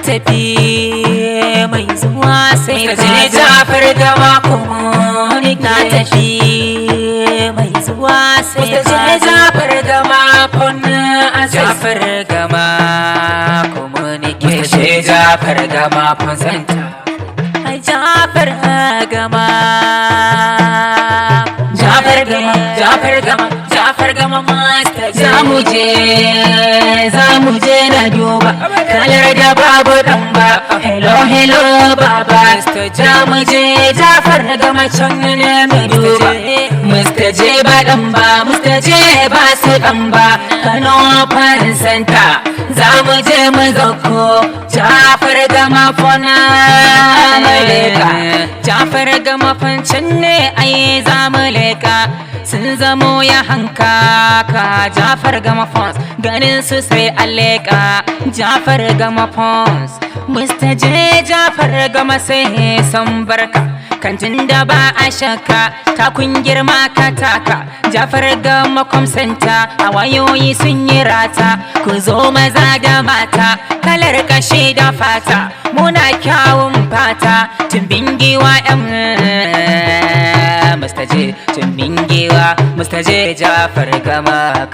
tafi mai zuwa sai ka je Jafar Gama kuma na tafi mai zuwa sai ka je Jafar Gama kuma Jafar Gama communication Jafar Gama presenter Jafar Gama Jafar Gama master zamuje na duba kalar da babu dan ba hello baba zamuje Jafar Gama can ne mai duba Mr. J ba dan ba Mr. J ba su dan ba Kano Fan Center zamuje mu zako Jafar Gama fona maleka Jafar Gama fancan ne ai zamu leka sun zamo ya hankaka Jafar Gama Fons ganin su sai aleka Jafar Gama Fons Mr. J Jafar Gama sai san barka kantin da ba a shakka ta kun girma ka taka Jafar Gama Center a wayoyi sun yi rata ku zo maza da mata kalar kashe da fata muna kyawun fata tumbin giwa Mr. J tumbin giwa Mr. J Jafar Gama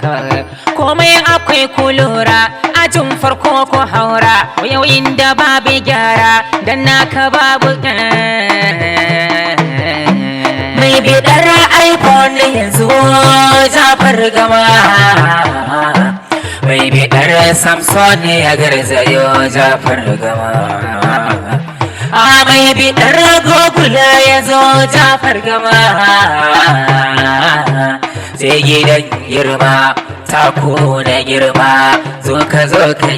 komai akwai kulura ajin farko ko haura wayoyin da babu gyara dan naka babu mai bidar iPhone yanzu Jafar Gama mai bidar Samsung ya garzayo Jafar Gama mai bidar Google ya zo Jafar Gama sai gidan girma tako da girma zo ka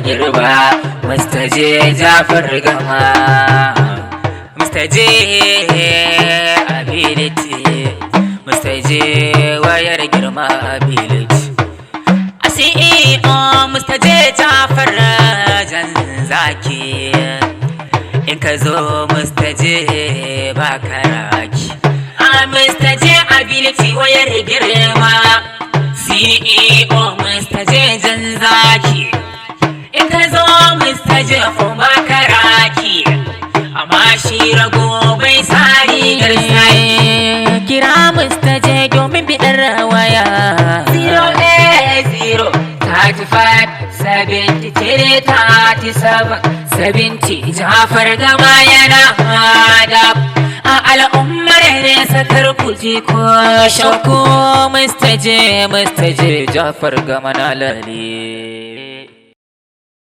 girma Mr. J Jafar Gama Mr. J ability Mr. J wayar girma ability CEO Mr. J Jafar Janzaki in ka zo Mr. J ba karaki Mr. J ability wayar girma CEO Mr. J Janzaki in ka zo Mr. J ba karaki amma shi rago bai sari garsai kira Mr. J domin bidar waya 080 35 73 37 70 Jafar Gama yana da a al'ummar ne sakar kuji ko shauku Mr. J Jafar Gama na lalle